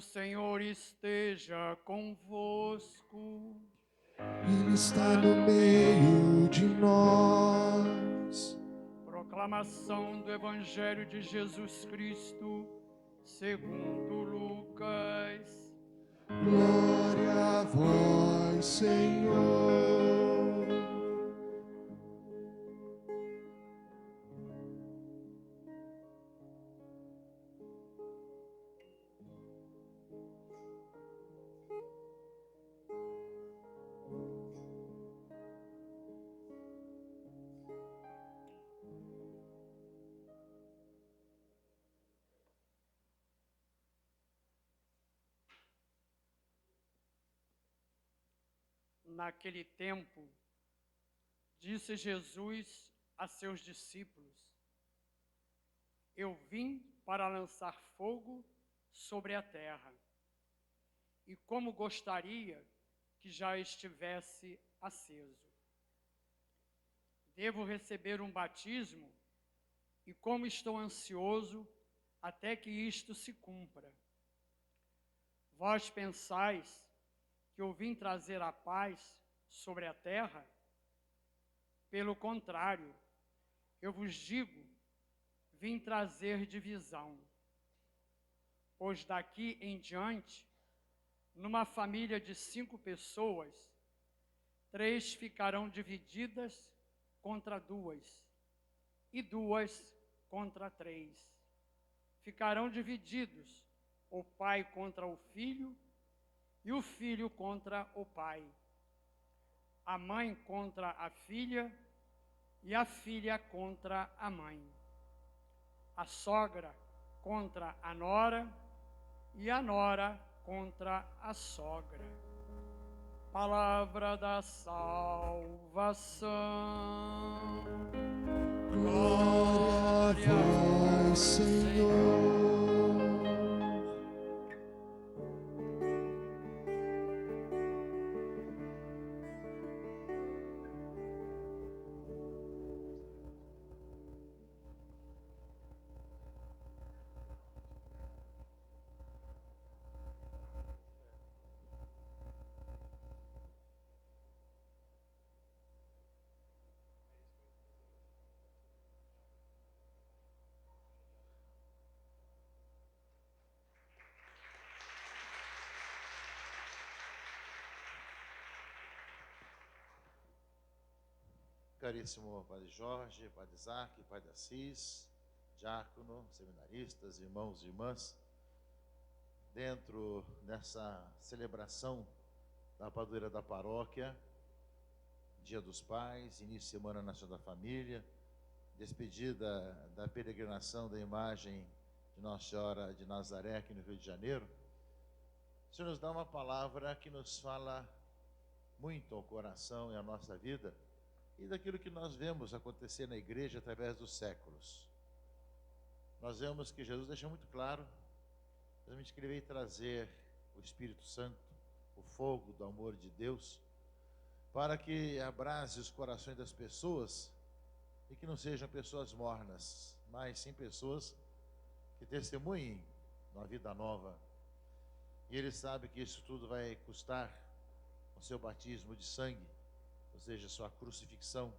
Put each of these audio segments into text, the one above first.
O Senhor esteja convosco. Ele está no meio de nós. Proclamação do Evangelho de Jesus Cristo, segundo Lucas. Glória a vós, Senhor. Naquele tempo, disse Jesus a seus discípulos: Eu vim para lançar fogo sobre a terra, e como gostaria que já estivesse aceso. Devo receber um batismo, e como estou ansioso até que isto se cumpra. Vós pensais que eu vim trazer a paz sobre a terra? Pelo contrário, eu vos digo, vim trazer divisão. Pois daqui em diante, numa família de 5 pessoas, 3 ficarão divididas contra 2, e 2 contra 3. Ficarão divididos o pai contra o filho, e o filho contra o pai, a mãe contra a filha, e a filha contra a mãe, a sogra contra a nora, e a nora contra a sogra. Palavra da salvação. Glória a vós, Senhor. Caríssimo Padre Jorge, Padre Isaac, Padre Assis, diácono, seminaristas, irmãos e irmãs, dentro dessa celebração da padroeira da paróquia, Dia dos Pais, início de Semana Nacional da Família, despedida da peregrinação da imagem de Nossa Senhora de Nazaré aqui no Rio de Janeiro, o Senhor nos dá uma palavra que nos fala muito ao coração e à nossa vida, e daquilo que nós vemos acontecer na igreja através dos séculos. Nós vemos que Jesus deixa muito claro, realmente, que ele veio trazer o Espírito Santo, o fogo do amor de Deus, para que abrase os corações das pessoas e que não sejam pessoas mornas, mas sim pessoas que testemunhem uma vida nova. E ele sabe que isso tudo vai custar o seu batismo de sangue, ou seja, sua crucifixão.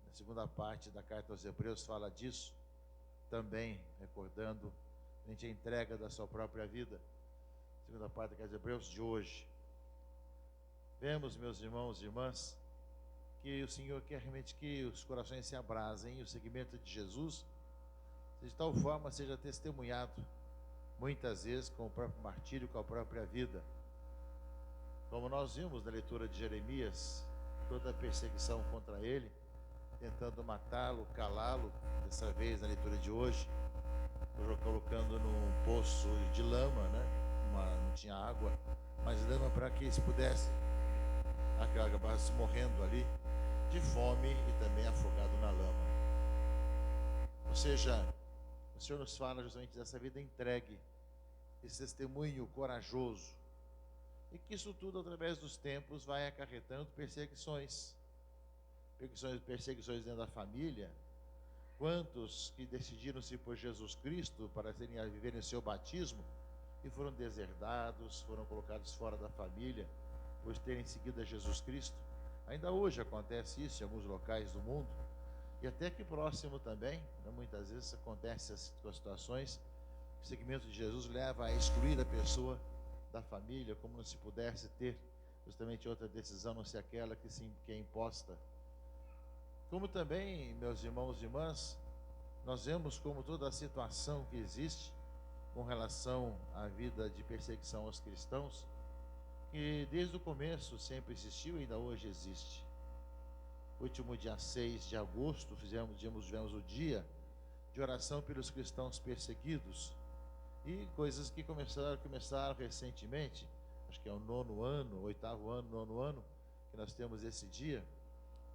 Na segunda parte da carta aos Hebreus fala disso, também recordando a entrega da sua própria vida. Segunda parte da carta aos Hebreus de hoje. Vemos, meus irmãos e irmãs, que o Senhor quer realmente que os corações se abrasem e o seguimento de Jesus, de tal forma seja testemunhado, muitas vezes com o próprio martírio, com a própria vida. Como nós vimos na leitura de Jeremias, toda a perseguição contra ele, tentando matá-lo, calá-lo, dessa vez na leitura de hoje, colocando num poço de lama, né? Não tinha água, mas lama para que se pudesse acabasse morrendo ali de fome e também afogado na lama. Ou seja, o Senhor nos fala justamente dessa vida entregue, esse testemunho corajoso, e que isso tudo através dos tempos vai acarretando perseguições dentro da família. Quantos que decidiram-se por Jesus Cristo para viverem o seu batismo, e foram deserdados, foram colocados fora da família, por terem seguido a Jesus Cristo. Ainda hoje acontece isso em alguns locais do mundo, e até aqui próximo também, né, muitas vezes acontece essas situações. O seguimento de Jesus leva a excluir a pessoa da família, como não se pudesse ter justamente outra decisão, a não ser aquela que é imposta. Como também, meus irmãos e irmãs, nós vemos como toda a situação que existe com relação à vida de perseguição aos cristãos, que desde o começo sempre existiu e ainda hoje existe. Último dia 6 de agosto, tivemos o dia de oração pelos cristãos perseguidos, e coisas que começaram recentemente, acho que é o 9º ano, 8º ano, 9º ano, que nós temos esse dia,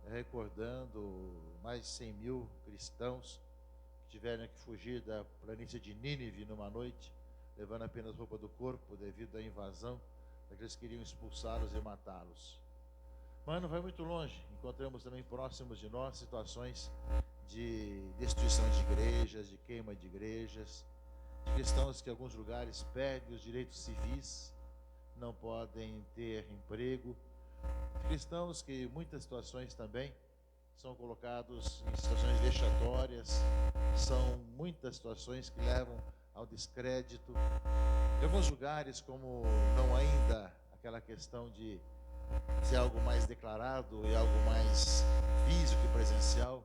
recordando mais de 100 mil cristãos que tiveram que fugir da planície de Nínive numa noite, levando apenas roupa do corpo devido à invasão, porque eles queriam expulsá-los e matá-los. Mas não vai muito longe, encontramos também próximos de nós situações de destruição de igrejas, de queima de igrejas, de cristãos que em alguns lugares perdem os direitos civis, não podem ter emprego, de cristãos que em muitas situações também são colocados em situações vexatórias, são muitas situações que levam ao descrédito. Em alguns lugares, como não ainda aquela questão de ser algo mais declarado e algo mais físico e presencial,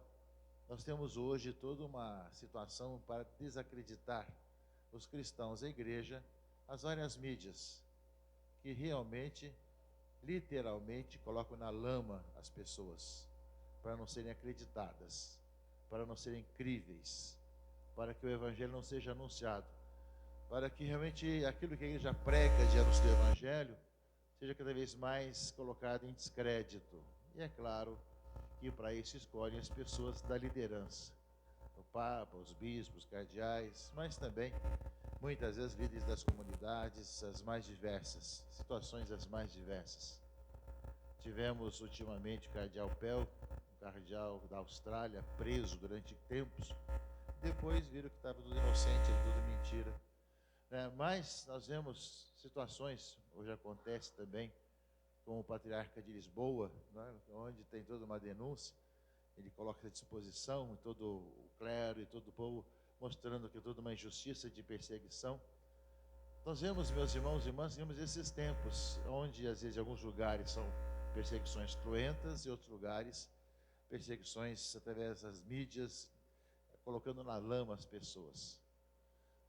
nós temos hoje toda uma situação para desacreditar os cristãos, a igreja, as várias mídias, que realmente, literalmente, colocam na lama as pessoas, para não serem acreditadas, para não serem críveis, para que o evangelho não seja anunciado, para que realmente aquilo que a igreja prega de anúncio do evangelho seja cada vez mais colocado em descrédito. E é claro que para isso escolhem as pessoas da liderança, o Papa, os bispos, cardeais, mas também muitas vezes líderes das comunidades, as mais diversas, situações as mais diversas. Tivemos ultimamente o cardeal Pell, um cardeal da Austrália, preso durante tempos, depois viram que estava tudo inocente, tudo mentira. Mas nós vemos situações, hoje acontece também, com o patriarca de Lisboa, né, onde tem toda uma denúncia, ele coloca à disposição todo o clero e todo o povo, mostrando que toda uma injustiça de perseguição. Nós vemos, meus irmãos e irmãs, vemos esses tempos, onde às vezes em alguns lugares são perseguições cruentas e outros lugares perseguições através das mídias, colocando na lama as pessoas.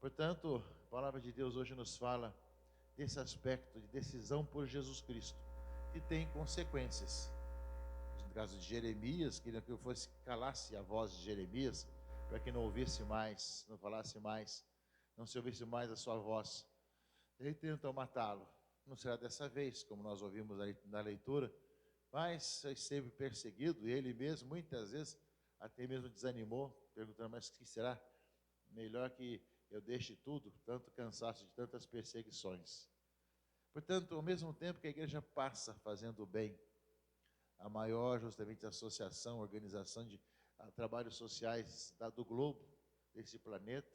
Portanto, a palavra de Deus hoje nos fala desse aspecto de decisão por Jesus Cristo, que tem consequências. No caso de Jeremias, queria que eu calasse a voz de Jeremias, para que não ouvisse mais, não falasse mais, não se ouvisse mais a sua voz. Ele tentou matá-lo. Não será dessa vez, como nós ouvimos na leitura, mas esteve perseguido, e ele mesmo, muitas vezes, até mesmo desanimou, perguntando, mas que será? Melhor que eu deixe tudo, tanto cansaço de tantas perseguições. Portanto, ao mesmo tempo que a igreja passa fazendo o bem, a maior justamente associação, organização de trabalhos sociais do globo, desse planeta,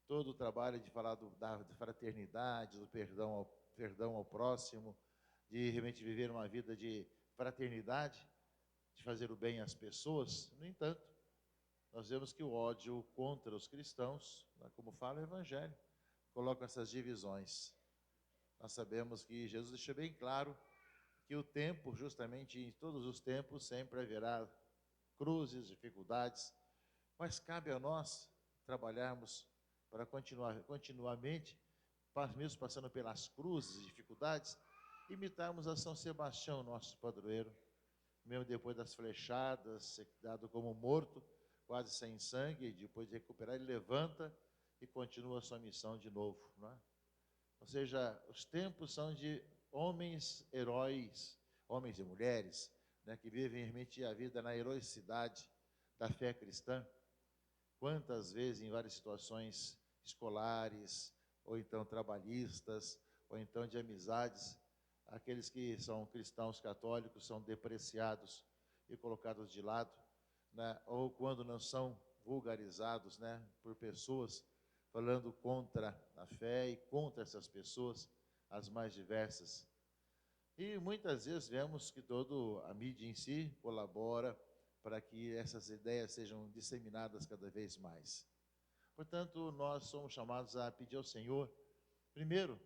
todo o trabalho de falar da fraternidade, do perdão ao próximo, de realmente viver uma vida de fraternidade, de fazer o bem às pessoas. No entanto, nós vemos que o ódio contra os cristãos, como fala o evangelho, coloca essas divisões. Nós sabemos que Jesus deixou bem claro que o tempo, justamente em todos os tempos, sempre haverá cruzes, dificuldades, mas cabe a nós trabalharmos para continuamente, mesmo passando pelas cruzes e dificuldades, imitarmos a São Sebastião, nosso padroeiro, mesmo depois das flechadas, ser dado como morto, quase sem sangue, e depois de recuperar, ele levanta e continua a sua missão de novo, não é? Ou seja, os tempos são de homens heróis, homens e mulheres, né, que vivem realmente a vida na heroicidade da fé cristã. Quantas vezes, em várias situações escolares, ou então trabalhistas, ou então de amizades, aqueles que são cristãos católicos são depreciados e colocados de lado, né, ou quando não são vulgarizados, né, por pessoas, falando contra a fé e contra essas pessoas, as mais diversas. E muitas vezes vemos que toda a mídia em si colabora para que essas ideias sejam disseminadas cada vez mais. Portanto, nós somos chamados a pedir ao Senhor, primeiro,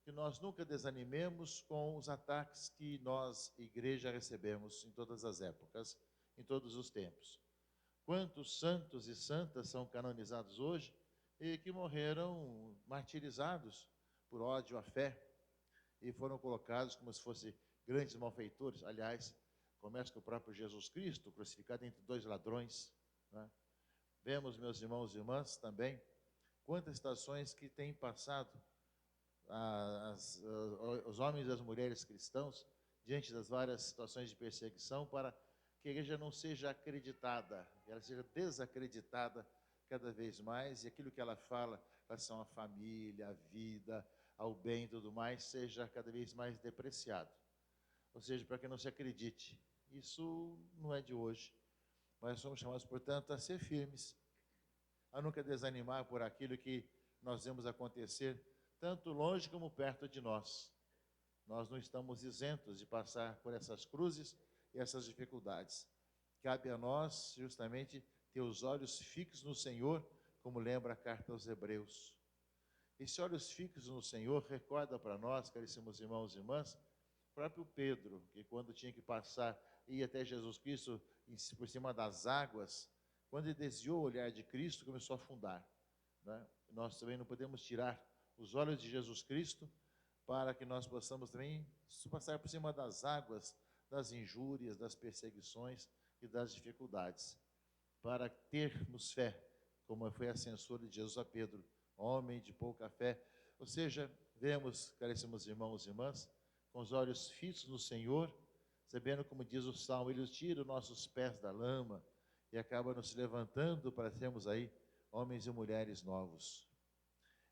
que nós nunca desanimemos com os ataques que nós, igreja, recebemos em todas as épocas, em todos os tempos. Quantos santos e santas são canonizados hoje e que morreram martirizados por ódio à fé e foram colocados como se fossem grandes malfeitores. Aliás, começa com o próprio Jesus Cristo, crucificado entre dois ladrões, né? Vemos, meus irmãos e irmãs, também, quantas situações que têm passado os homens e as mulheres cristãos diante das várias situações de perseguição para que a igreja não seja acreditada, que ela seja desacreditada cada vez mais e aquilo que ela fala em relação à família, à vida, ao bem e tudo mais, seja cada vez mais depreciado. Ou seja, para que não se acredite. Isso não é de hoje. Mas somos chamados, portanto, a ser firmes, a nunca desanimar por aquilo que nós vemos acontecer, tanto longe como perto de nós. Nós não estamos isentos de passar por essas cruzes e essas dificuldades. Cabe a nós, justamente, ter os olhos fixos no Senhor, como lembra a carta aos Hebreus. Esses olhos fixos no Senhor recorda para nós, caríssimos irmãos e irmãs, o próprio Pedro, que quando tinha que passar, ir até Jesus Cristo por cima das águas, quando ele desviou o olhar de Cristo, começou a afundar, né? Nós também não podemos tirar os olhos de Jesus Cristo para que nós possamos também passar por cima das águas, das injúrias, das perseguições e das dificuldades, para termos fé, como foi a censura de Jesus a Pedro, homem de pouca fé. Ou seja, vemos, caríssimos irmãos e irmãs, com os olhos fixos no Senhor, sabendo, como diz o Salmo, Ele tira os nossos pés da lama e acaba nos levantando para sermos aí homens e mulheres novos.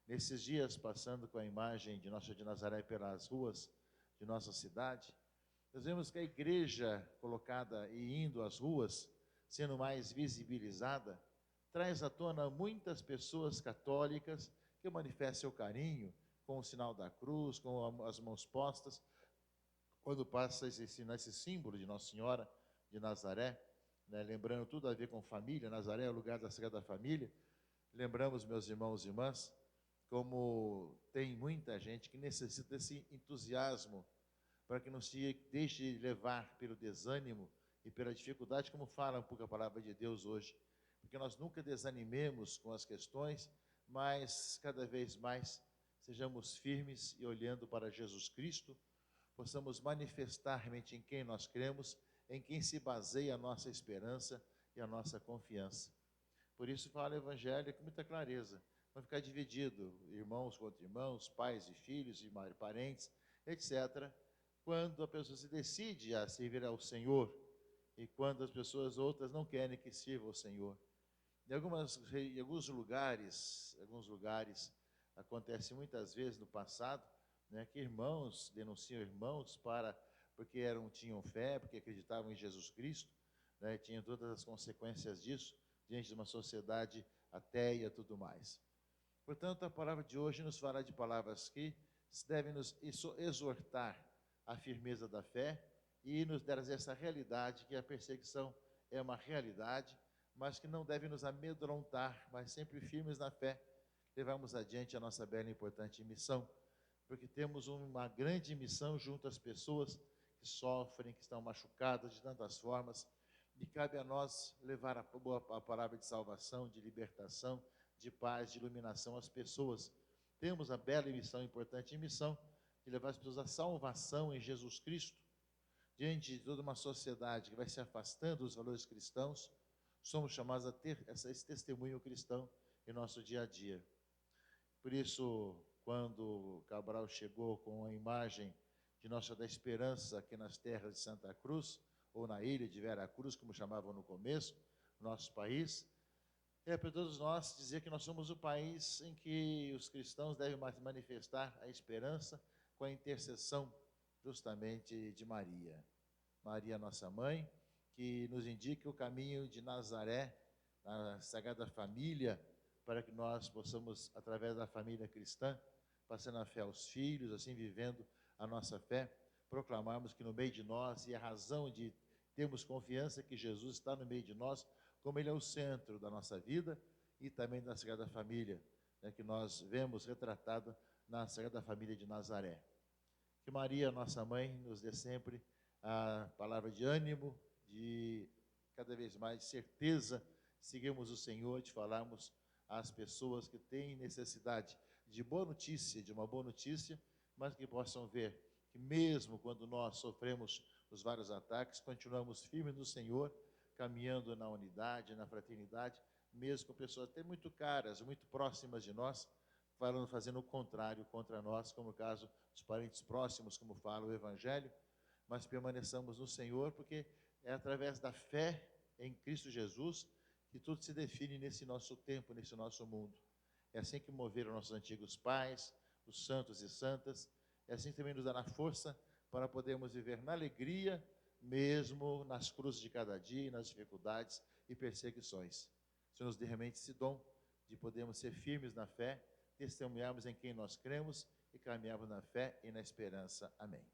Nesses dias, passando com a imagem de Nossa Senhora de Nazaré pelas ruas de nossa cidade, nós vemos que a igreja colocada e indo às ruas, sendo mais visibilizada, traz à tona muitas pessoas católicas que manifestam seu carinho com o sinal da cruz, com as mãos postas, quando passa esse símbolo de Nossa Senhora de Nazaré, né, lembrando tudo a ver com família. Nazaré é o lugar da Sagrada Família. Lembramos, meus irmãos e irmãs, como tem muita gente que necessita desse entusiasmo para que não se deixe levar pelo desânimo e pela dificuldade, como fala um pouco a palavra de Deus hoje, porque nós nunca desanimemos com as questões, mas cada vez mais sejamos firmes e olhando para Jesus Cristo, possamos manifestar realmente em quem nós cremos, em quem se baseia a nossa esperança e a nossa confiança. Por isso fala o Evangelho com muita clareza. Vai ficar dividido, irmãos contra irmãos, pais e filhos, e parentes, etc., quando a pessoa se decide a servir ao Senhor e quando as pessoas outras não querem que sirva ao Senhor. Em alguns lugares acontece muitas vezes no passado, né, que irmãos denunciam irmãos porque tinham fé, porque acreditavam em Jesus Cristo, né, tinham todas as consequências disso diante de uma sociedade ateia e tudo mais. Portanto, a palavra de hoje nos fala de palavras que devem nos exortar à firmeza da fé e nos dar essa realidade que a perseguição é uma realidade, mas que não deve nos amedrontar, mas sempre firmes na fé, levamos adiante a nossa bela e importante missão, porque temos uma grande missão junto às pessoas que sofrem, que estão machucadas de tantas formas, e cabe a nós levar a palavra de salvação, de libertação, de paz, de iluminação às pessoas. Temos a bela e missão, importante missão, de levar as pessoas à salvação em Jesus Cristo. Diante de toda uma sociedade que vai se afastando dos valores cristãos, somos chamados a ter esse testemunho cristão em nosso dia a dia. Por isso, quando Cabral chegou com a imagem de Nossa Senhora da Esperança aqui nas terras de Santa Cruz, ou na ilha de Vera Cruz, como chamavam no começo, nosso país, é para todos nós dizer que nós somos o país em que os cristãos devem manifestar a esperança com a intercessão justamente de Maria. Maria, nossa mãe, que nos indica o caminho de Nazaré, a Sagrada Família, para que nós possamos, através da família cristã, passando a fé aos filhos, assim vivendo a nossa fé, proclamarmos que no meio de nós, e a razão de termos confiança que Jesus está no meio de nós, como Ele é o centro da nossa vida e também da Sagrada Família, né, que nós vemos retratada na Sagrada Família de Nazaré. Que Maria, nossa mãe, nos dê sempre a palavra de ânimo, de cada vez mais certeza, seguirmos o Senhor, de falarmos às pessoas que têm necessidade de boa notícia, de uma boa notícia, mas que possam ver que mesmo quando nós sofremos os vários ataques, continuamos firmes no Senhor, caminhando na unidade, na fraternidade, mesmo com pessoas até muito caras, muito próximas de nós, fazendo o contrário contra nós, como o caso dos parentes próximos, como fala o Evangelho, mas permaneçamos no Senhor, porque é através da fé em Cristo Jesus que tudo se define nesse nosso tempo, nesse nosso mundo. É assim que moveram nossos antigos pais, os santos e santas, é assim que também nos dará força para podermos viver na alegria, mesmo nas cruzes de cada dia, nas dificuldades e perseguições. Senhor, nos dê realmente esse dom de podermos ser firmes na fé, testemunharmos em quem nós cremos e caminharmos na fé e na esperança. Amém.